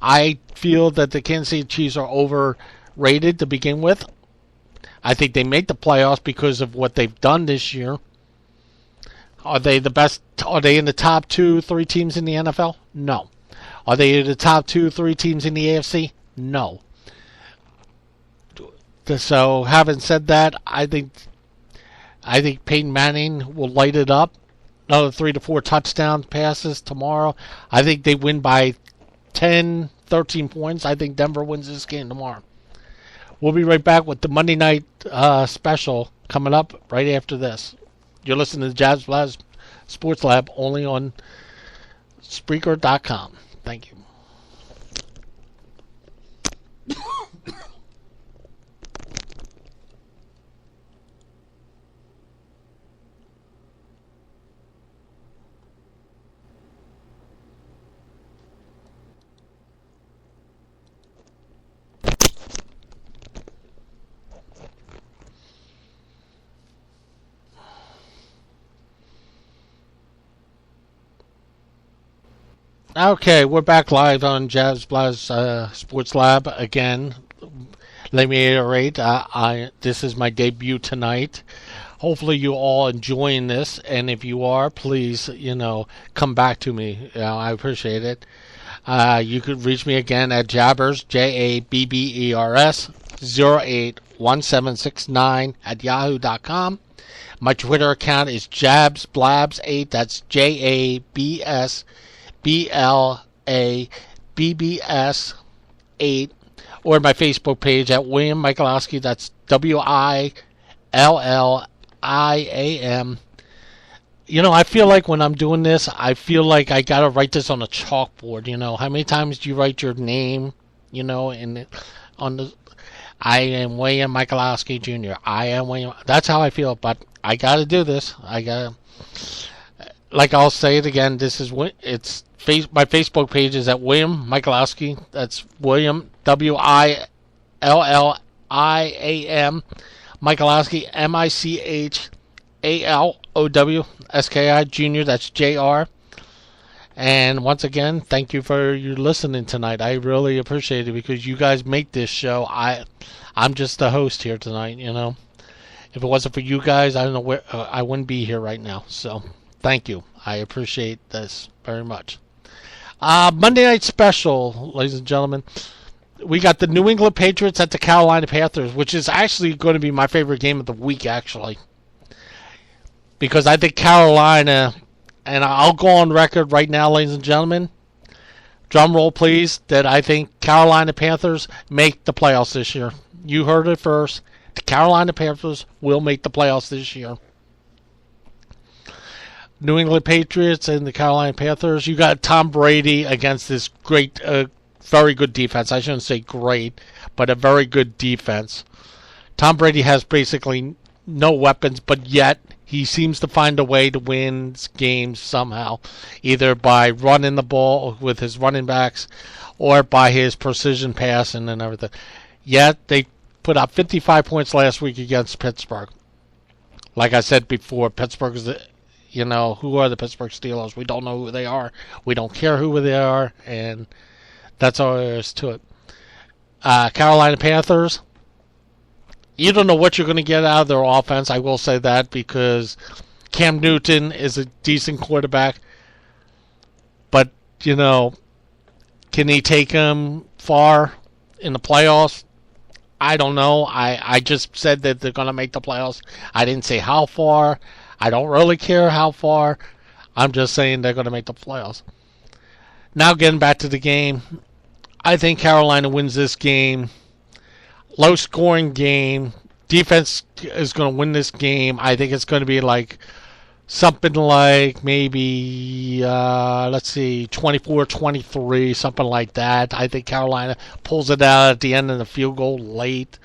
I feel that the Kansas City Chiefs are overrated to begin with. I think they make the playoffs because of what they've done this year. Are they the best? Are they in the top 2-3 teams in the NFL? No. Are they in the top 2-3 teams in the AFC? No. So, having said that, I think Peyton Manning will light it up. Another 3 to 4 touchdown passes tomorrow. I think they win by 10, 13 points. I think Denver wins this game tomorrow. We'll be right back with the Monday night special coming up right after this. You're listening to Blabbs Sports Lab only on Spreaker.com. Thank you. Okay, we're back live on Blabbs Sports Lab again. Let me reiterate, this is my debut tonight. Hopefully you all enjoying this, and if you are, please, come back to me. I appreciate it. You could reach me again at Jabbers, Jabbers 081769 at yahoo.com. My Twitter account is JabsBlabbs8. That's JABS BLABBS8, or my Facebook page at William Michalowski. That's WILLIAM. I feel like when I'm doing this, I feel like I gotta write this on a chalkboard. How many times do you write your name? On the I am William Michalowski Jr. I am William. That's how I feel, but I gotta do this. Like I'll say it again. My Facebook page is at William Michalowski. That's William WILLIAM Michalowski MICHALOWSKI Jr. That's JR. And once again, thank you for your listening tonight. I really appreciate it because you guys make this show. I'm just the host here tonight. If it wasn't for you guys, I don't know where I wouldn't be here right now. So. Thank you. I appreciate this very much. Monday night special, ladies and gentlemen. We got the New England Patriots at the Carolina Panthers, which is actually going to be my favorite game of the week, actually. Because I think Carolina, and I'll go on record right now, ladies and gentlemen, drum roll please, that I think Carolina Panthers make the playoffs this year. You heard it first. The Carolina Panthers will make the playoffs this year. New England Patriots and the Carolina Panthers. You got Tom Brady against this great, very good defense. I shouldn't say great, but a very good defense. Tom Brady has basically no weapons, but yet he seems to find a way to win games somehow, either by running the ball with his running backs or by his precision passing and everything. Yet they put up 55 points last week against Pittsburgh. Like I said before, Pittsburgh is who are the Pittsburgh Steelers? We don't know who they are. We don't care who they are, and that's all there is to it. Carolina Panthers, you don't know what you're going to get out of their offense. I will say that because Cam Newton is a decent quarterback, but, can he take them far in the playoffs? I don't know. I just said that they're going to make the playoffs. I didn't say how far. I don't really care how far. I'm just saying they're going to make the playoffs. Now getting back to the game. I think Carolina wins this game. Low-scoring game. Defense is going to win this game. I think it's going to be something like maybe, 24-23, something like that. I think Carolina pulls it out at the end of the field goal late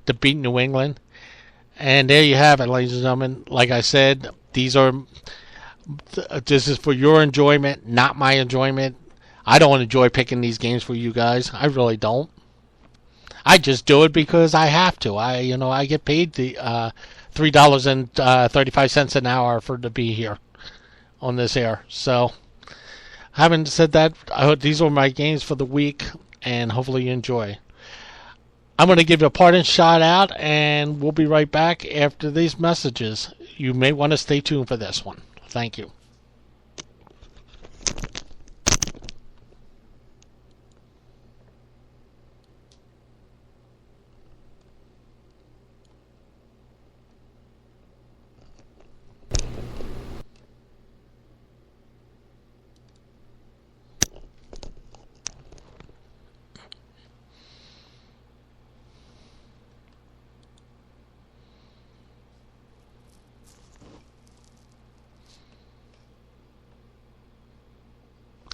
to beat New England. And there you have it, ladies and gentlemen. Like I said, this is for your enjoyment, not my enjoyment. I don't enjoy picking these games for you guys. I really don't. I just do it because I have to. I get paid the $3.35 an hour to be here on this air. So having said that, I hope these are my games for the week, and hopefully you enjoy. I'm going to give you a parting shout out, and we'll be right back after these messages. You may want to stay tuned for this one. Thank you.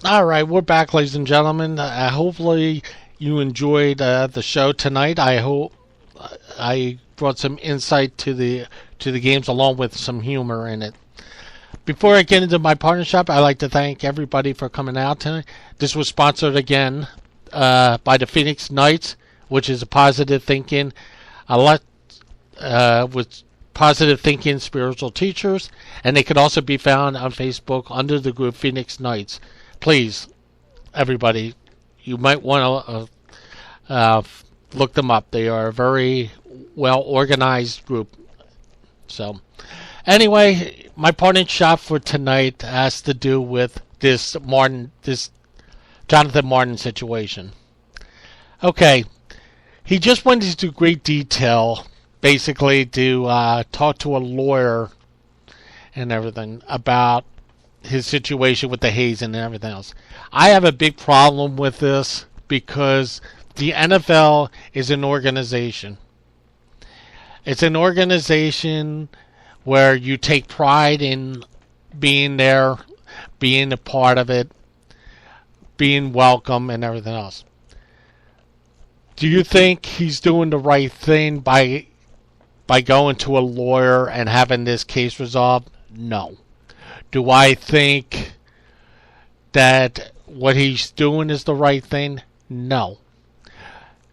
All right, we're back, ladies and gentlemen. Hopefully you enjoyed the show tonight. I hope I brought some insight to the games along with some humor in it. Before I get into my partnership, I'd like to thank everybody for coming out tonight. This was sponsored again by the Phoenix Knights, which is a positive thinking, with positive thinking spiritual teachers, and they can also be found on Facebook under the group Phoenix Knights. Please, everybody, you might want to look them up. They are a very well organized group. So, anyway, my parting shot for tonight has to do with this Jonathan Martin situation. Okay, he just went into great detail, basically, to talk to a lawyer and everything about his situation with the hazing and everything else. I have a big problem with this because the NFL is an organization. It's an organization where you take pride in being there, being a part of it, being welcome, and everything else. Do you think he's doing the right thing by going to a lawyer and having this case resolved? No. Do I think that what he's doing is the right thing? No.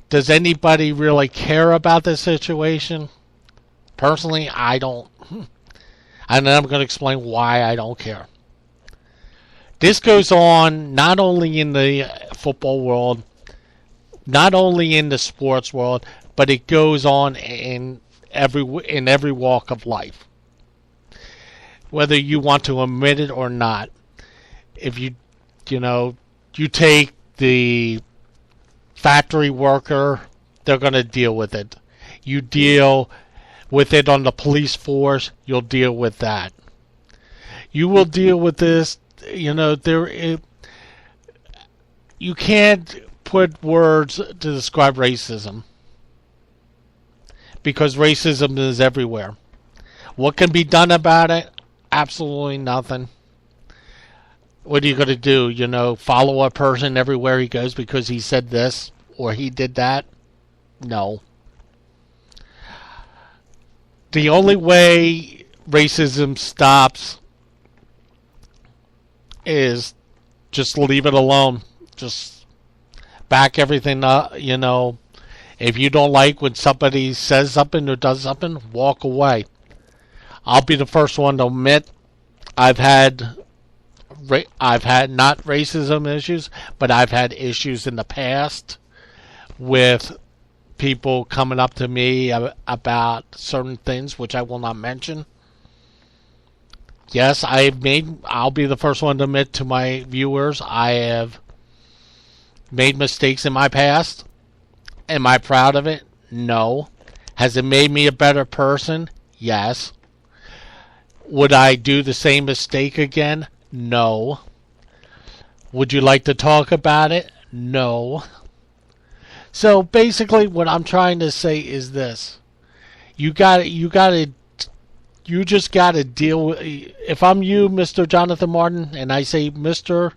Does anybody really care about this situation? Personally, I don't. And I'm going to explain why I don't care. This goes on not only in the football world, not only in the sports world, but it goes on in every walk of life. Whether you want to admit it or not, if you take the factory worker, they're going to deal with it. You deal with it on the police force, you'll deal with that. You will deal with this, you can't put words to describe racism because racism is everywhere. What can be done about it? Absolutely nothing. What are you going to do? Follow a person everywhere he goes because he said this or he did that? No. The only way racism stops is just leave it alone. Just back everything up, If you don't like when somebody says something or does something, walk away. I'll be the first one to admit I've had not racism issues, but I've had issues in the past with people coming up to me about certain things, which I will not mention. Yes, I'll be the first one to admit to my viewers, I have made mistakes in my past. Am I proud of it? No. Has it made me a better person? Yes. Would I do the same mistake again? No. Would you like to talk about it? No. So basically what I'm trying to say is this. You just got to deal with, if I'm you, Mr. Jonathan Martin, and I say Mr.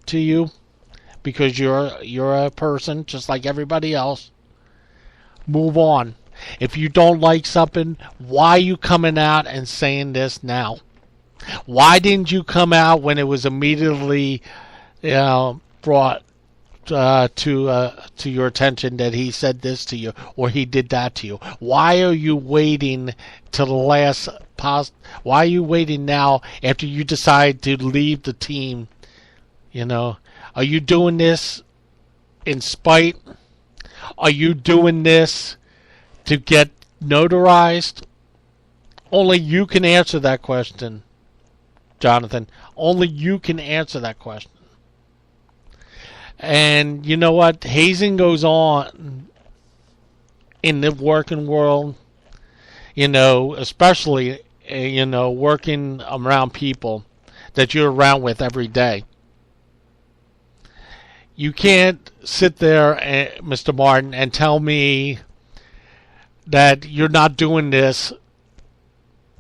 to you because you're a person just like everybody else, move on. If you don't like something, why are you coming out and saying this now? Why didn't you come out when it was immediately brought to your attention that he said this to you or he did that to you? Why are you waiting till the last Why are you waiting now after you decide to leave the team You know, are you doing this in spite? Are you doing this to get notarized? Only you can answer that question, Jonathan. Only you can answer that question. And you know what? Hazing goes on in the working world, especially, working around people that you're around with every day. You can't sit there, Mr. Martin, and tell me that you're not doing this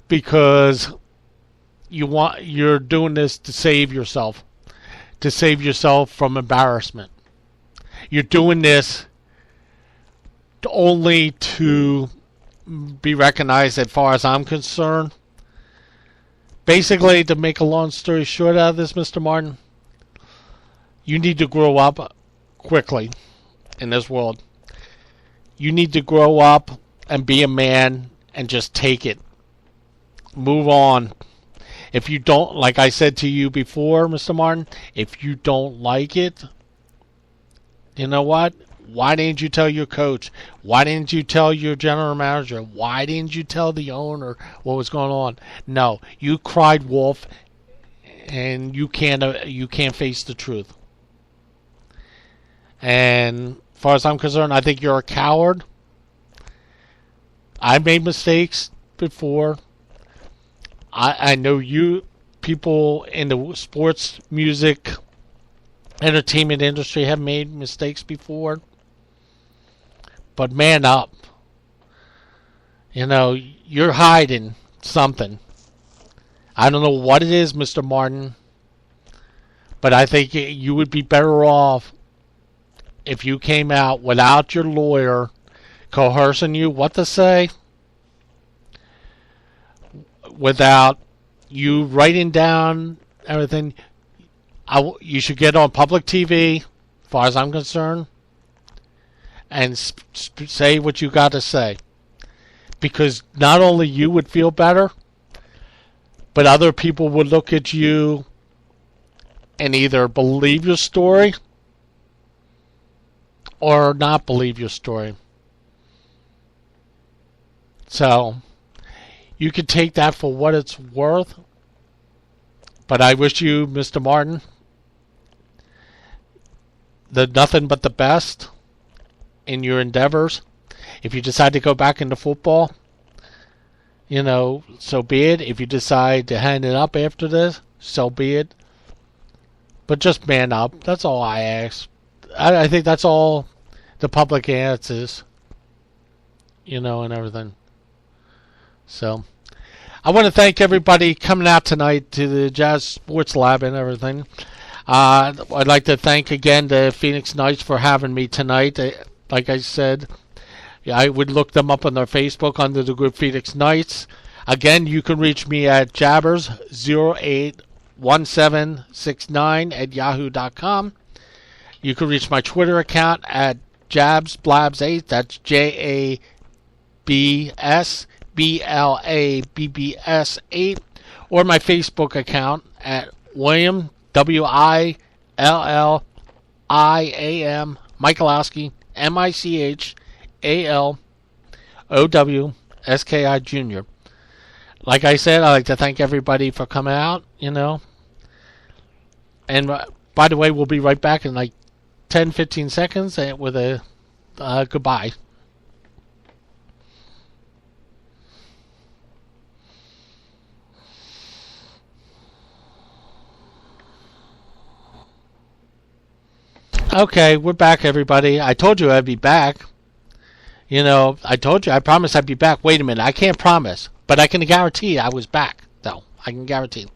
because you're doing this to save yourself from embarrassment. You're doing this only to be recognized, as far as I'm concerned. Basically, to make a long story short out of this, Mr. Martin, you need to grow up quickly in this world. You need to grow up and be a man and just take it. Move on. If you don't, like I said to you before, Mr. Martin, if you don't like it, you know what? Why didn't you tell your coach? Why didn't you tell your general manager? Why didn't you tell the owner what was going on? No, you cried wolf, and you can't face the truth. And as far as I'm concerned, I think you're a coward. I made mistakes before. I know you people in the sports, music, entertainment industry have made mistakes before. But man up. You're hiding something. I don't know what it is, Mr. Martin. But I think you would be better off if you came out without your lawyer coercing you what to say, without you writing down everything. You should get on public TV, as far as I'm concerned, and say what you got to say. Because not only you would feel better, but other people would look at you and either believe your story or not believe your story. So, you can take that for what it's worth. But I wish you, Mr. Martin, nothing but the best in your endeavors. If you decide to go back into football, so be it. If you decide to hang it up after this, so be it. But just man up. That's all I ask. I think that's all the public answers, and everything. So, I want to thank everybody coming out tonight to the Jazz Sports Lab and everything. I'd like to thank again the Phoenix Knights for having me tonight. Like I said, I would look them up on their Facebook under the group Phoenix Knights. Again, you can reach me at jabbers081769@yahoo.com. You can reach my Twitter account at Blabbs8. That's JABSBLABBS8, or my Facebook account at William WILLIAM Michalowski MICHALOWSKI Jr. Like I said, I'd like to thank everybody for coming out, And by the way, we'll be right back in like 10-15 seconds with a goodbye. Okay, we're back, everybody. I told you I'd be back. I told you, I promised I'd be back. Wait a minute, I can't promise, but I can guarantee I was back, though. I can guarantee.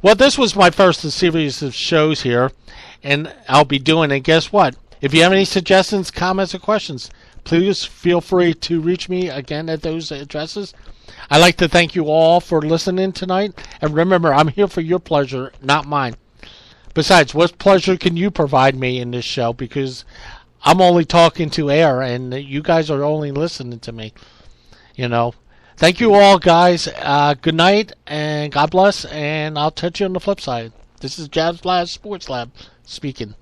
Well, this was my first series of shows here, and I'll be doing it. Guess what? If you have any suggestions, comments, or questions, please feel free to reach me again at those addresses. I'd like to thank you all for listening tonight, and remember, I'm here for your pleasure, not mine. Besides, what pleasure can you provide me in this show? Because I'm only talking to air, and you guys are only listening to me. Thank you all, guys. Good night, and God bless, and I'll touch you on the flip side. This is Blabbs Sports Lab speaking.